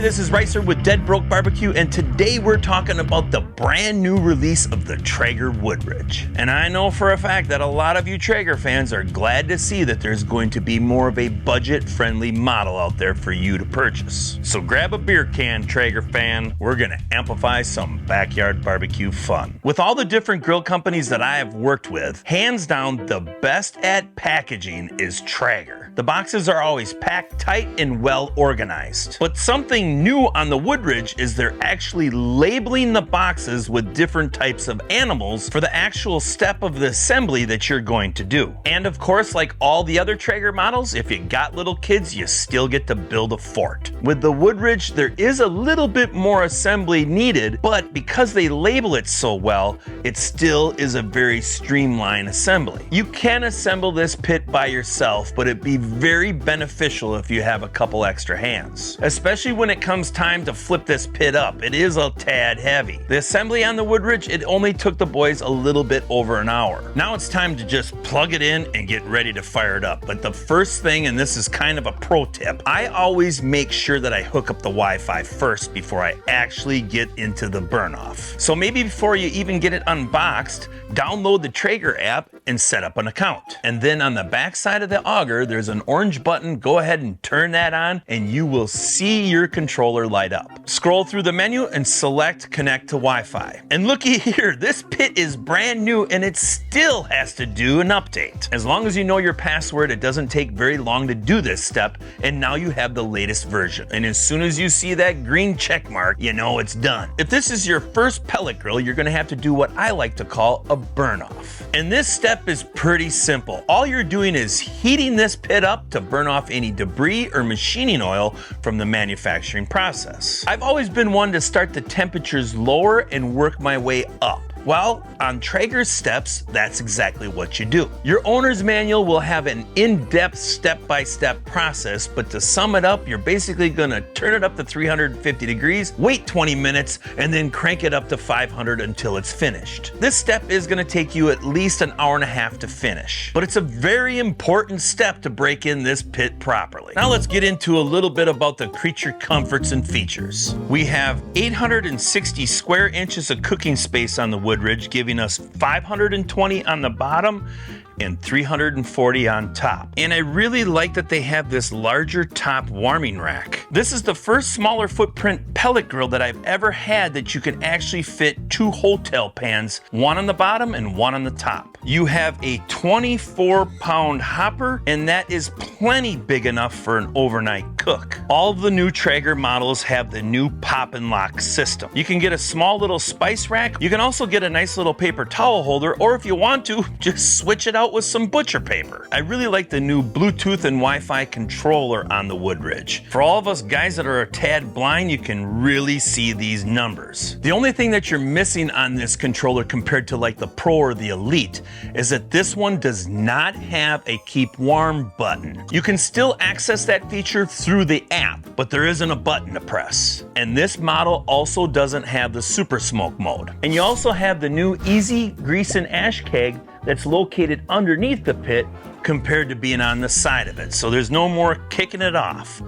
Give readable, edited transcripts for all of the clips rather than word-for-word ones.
this is Ricer with Dead Broke Barbecue, and today we're talking about the brand new release of the Traeger Woodridge. And I know for a fact that a lot of you Traeger fans are glad to see that there's going to be more of a budget-friendly model out there for you to purchase. So grab a beer can, Traeger fan. We're gonna amplify some backyard barbecue fun. With all the different grill companies that I have worked with, hands down the best at packaging is Traeger. The boxes are always packed tight and well organized. But something new on the Woodridge is they're actually labeling the boxes with different types of animals for the actual step of the assembly that you're going to do. And of course, like all the other Traeger models, if you got little kids, you still get to build a fort. With the Woodridge, there is a little bit more assembly needed, but because they label it so well, it still is a very streamlined assembly. You can assemble this pit by yourself, but it'd be very beneficial if you have a couple extra hands. Especially when it comes time to flip this pit up, it is a tad heavy. The assembly on the Woodridge, it only took the boys a little bit over an hour. Now it's time to just plug it in and get ready to fire it up. But the first thing, and this is kind of a pro tip, I always make sure that I hook up the Wi-Fi first before I actually get into the burn off. So maybe before you even get it unboxed, download the Traeger app and set up an account. And then on the back side of the auger, there's an orange button. Go ahead and turn that on and you will see your controller light up. Scroll through the menu and select connect to Wi-Fi. And looky here, this pit is brand new and it still has to do an update. As long as you know your password, it doesn't take very long to do this step, and now you have the latest version. And as soon as you see that green check mark, you know it's done. If this is your first pellet grill, you're gonna have to do what I like to call a burn off. And this step is pretty simple. All you're doing is heating this pit up to burn off any debris or machining oil from the manufacturing process. I've always been one to start the temperatures lower and work my way up. Well, on Traeger's steps, that's exactly what you do. Your owner's manual will have an in-depth step-by-step process, but to sum it up, you're basically gonna turn it up to 350 degrees, wait 20 minutes, and then crank it up to 500 until it's finished. This step is gonna take you at least an hour and a half to finish, but it's a very important step to break in this pit properly. Now let's get into a little bit about the creature comforts and features. We have 860 square inches of cooking space on the Woodridge, giving us 520 on the bottom and 340 on top. And I really like that they have this larger top warming rack. This is the first smaller footprint pellet grill that I've ever had that you can actually fit two hotel pans, one on the bottom and one on the top. You have a 24-pound hopper, and that is plenty big enough for an overnight cook. All of the new Traeger models have the new pop and lock system. You can get a small little spice rack. You can also get a nice little paper towel holder, or if you want to, just switch it out with some butcher paper. I really like the new Bluetooth and Wi-Fi controller on the Woodridge. For all of us guys that are a tad blind, you can really see these numbers. The only thing that you're missing on this controller compared to like the Pro or the Elite is that this one does not have a keep warm button. You can still access that feature through the app, but there isn't a button to press. And this model also doesn't have the super smoke mode. And you also have the new easy grease and ash keg that's located underneath the pit compared to being on the side of it. So there's no more kicking it off.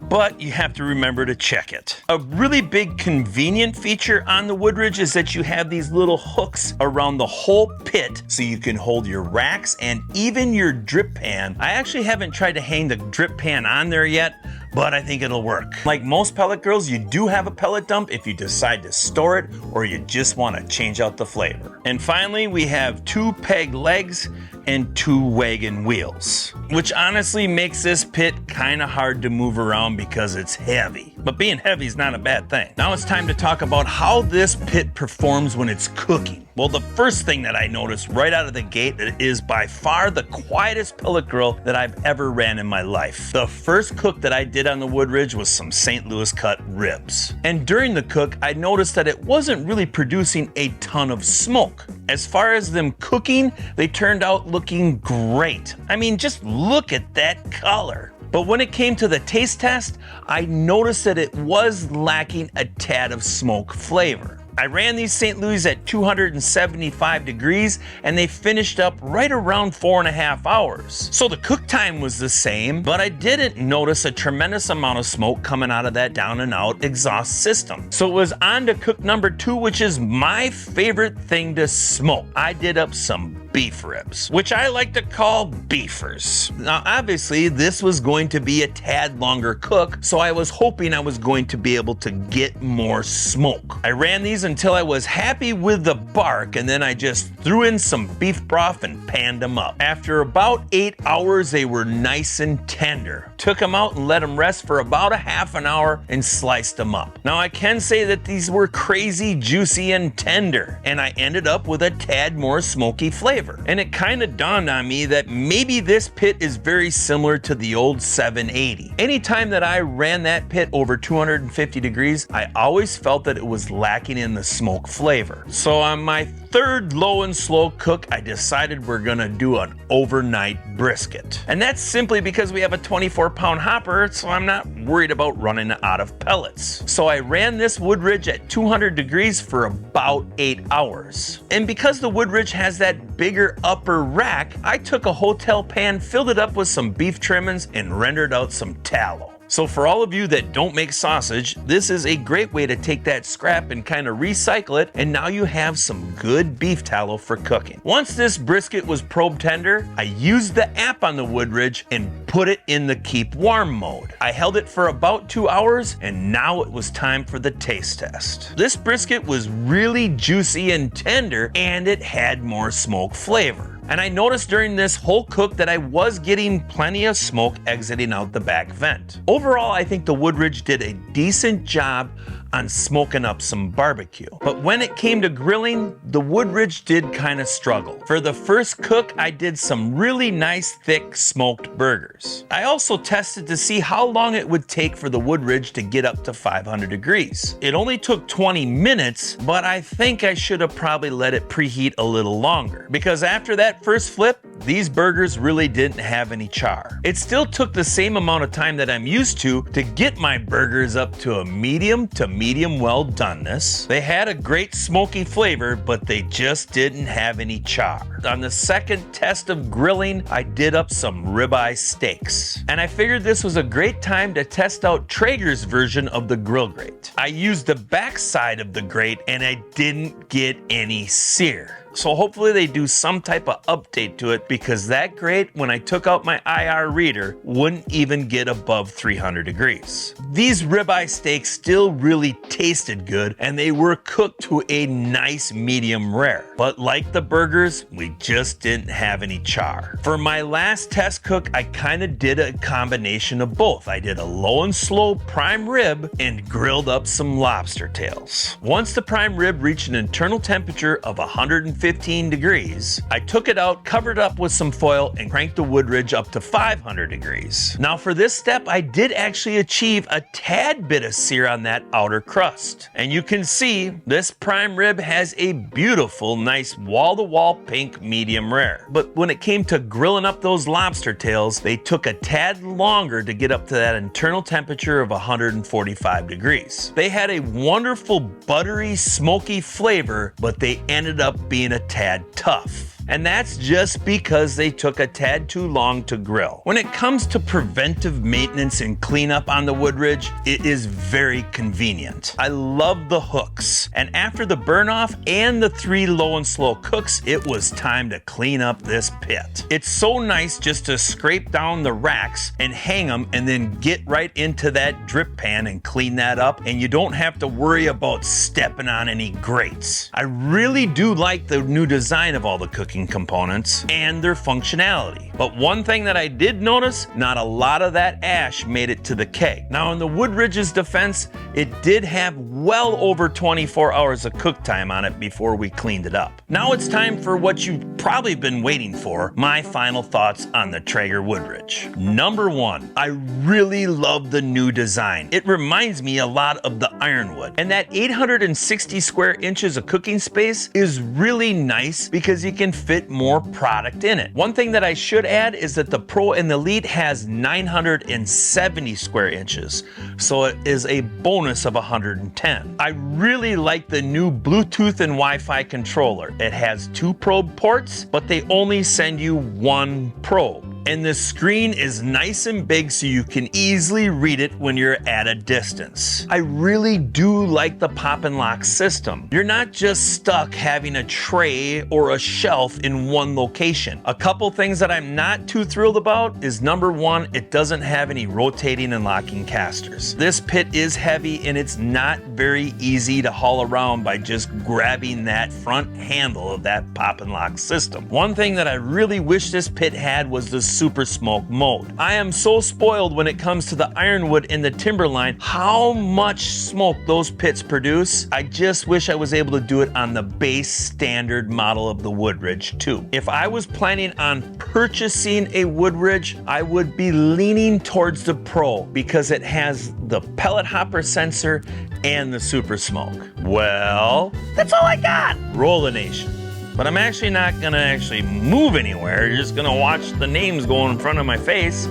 But you have to remember to check it. A really big convenient feature on the Woodridge is that you have these little hooks around the whole pit so you can hold your racks and even your drip pan. I actually haven't tried to hang the drip pan on there yet, but I think it'll work. Like most pellet grills, you do have a pellet dump if you decide to store it or you just want to change out the flavor. And finally, we have two peg legs and two wagon wheels, which honestly makes this pit kind of hard to move around because it's heavy. But being heavy is not a bad thing. Now it's time to talk about how this pit performs when it's cooking. Well, the first thing that I noticed right out of the gate, it is by far the quietest pellet grill that I've ever ran in my life. The first cook that I did on the Woodridge was some St. Louis cut ribs. And during the cook, I noticed that it wasn't really producing a ton of smoke. As far as them cooking, they turned out looking great. I mean, just look at that color. But when it came to the taste test, I noticed that it was lacking a tad of smoke flavor. I ran these St. Louis at 275 degrees and they finished up right around 4.5 hours. So the cook time was the same, but I didn't notice a tremendous amount of smoke coming out of that down and out exhaust system. So it was on to cook number 2, which is my favorite thing to smoke. I did up some beef ribs, which I like to call beefers. Now, obviously, this was going to be a tad longer cook, so I was hoping I was going to be able to get more smoke. I ran these until I was happy with the bark, and then I just threw in some beef broth and panned them up. After about 8 hours, they were nice and tender. Took them out and let them rest for about a half an hour and sliced them up. Now, I can say that these were crazy juicy and tender, and I ended up with a tad more smoky flavor. And it kind of dawned on me that maybe this pit is very similar to the old 780. Anytime that I ran that pit over 250 degrees, I always felt that it was lacking in the smoke flavor. So on my third low and slow cook, I decided we're gonna do an overnight brisket. And that's simply because we have a 24-pound hopper, so I'm not worried about running out of pellets. So I ran this Woodridge at 200 degrees for about 8 hours. And because the Woodridge has that bigger upper rack, I took a hotel pan, filled it up with some beef trimmings, and rendered out some tallow. So for all of you that don't make sausage, this is a great way to take that scrap and kind of recycle it, and now you have some good beef tallow for cooking. Once this brisket was probe tender, I used the app on the Woodridge and put it in the keep warm mode. I held it for about 2 hours, and now it was time for the taste test. This brisket was really juicy and tender, and it had more smoke flavor. And I noticed during this whole cook that I was getting plenty of smoke exiting out the back vent. Overall, I think the Woodridge did a decent job on smoking up some barbecue. But when it came to grilling, the Woodridge did kind of struggle. For the first cook, I did some really nice thick smoked burgers. I also tested to see how long it would take for the Woodridge to get up to 500 degrees. It only took 20 minutes, but I think I should have probably let it preheat a little longer, because after that first flip, these burgers really didn't have any char. It still took the same amount of time that I'm used to get my burgers up to a medium to medium well doneness. They had a great smoky flavor, but they just didn't have any char. On the second test of grilling, I did up some ribeye steaks. And I figured this was a great time to test out Traeger's version of the grill grate. I used the back side of the grate and I didn't get any sear. So hopefully they do some type of update to it, because that grate, when I took out my IR reader, wouldn't even get above 300 degrees. These ribeye steaks still really tasted good, and they were cooked to a nice medium rare. But like the burgers, we just didn't have any char. For my last test cook, I kind of did a combination of both. I did a low and slow prime rib and grilled up some lobster tails. Once the prime rib reached an internal temperature of 150 degrees, I took it out, covered up with some foil, and cranked the Woodridge up to 500 degrees. Now for this step, I did actually achieve a tad bit of sear on that outer crust. And you can see this prime rib has a beautiful, nice wall-to-wall pink medium rare. But when it came to grilling up those lobster tails, they took a tad longer to get up to that internal temperature of 145 degrees. They had a wonderful buttery, smoky flavor, but they ended up being a tad tough. And that's just because they took a tad too long to grill. When it comes to preventive maintenance and cleanup on the Woodridge, it is very convenient. I love the hooks. And after the burn off and the 3 low and slow cooks, it was time to clean up this pit. It's so nice just to scrape down the racks and hang them, and then get right into that drip pan and clean that up, and you don't have to worry about stepping on any grates. I really do like the new design of all the cooking components and their functionality. But one thing that I did notice, not a lot of that ash made it to the keg. Now in the Woodridge's defense, it did have well over 24 hours of cook time on it before we cleaned it up. Now it's time for what you probably been waiting for, my final thoughts on the Traeger Woodridge. Number 1, I really love the new design. It reminds me a lot of the Ironwood, and that 860 square inches of cooking space is really nice because you can fit more product in it. One thing that I should add is that the Pro and the Elite has 970 square inches, so it is a bonus of 110. I really like the new Bluetooth and Wi-Fi controller. It has 2 probe ports, but they only send you 1 probe. And the screen is nice and big so you can easily read it when you're at a distance. I really do like the pop and lock system. You're not just stuck having a tray or a shelf in one location. A couple things that I'm not too thrilled about is number 1, it doesn't have any rotating and locking casters. This pit is heavy and it's not very easy to haul around by just grabbing that front handle of that pop and lock system. One thing that I really wish this pit had was the super smoke mode. I am so spoiled when it comes to the Ironwood and the Timberline, how much smoke those pits produce. I just wish I was able to do it on the base standard model of the Woodridge too. If I was planning on purchasing a Woodridge, I would be leaning towards the Pro because it has the pellet hopper sensor and the super smoke. Well, that's all I got. Roll the nation. But I'm actually not gonna move anywhere. You're just gonna watch the names go in front of my face.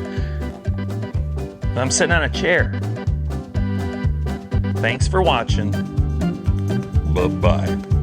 I'm sitting on a chair. Thanks for watching. Bye-bye.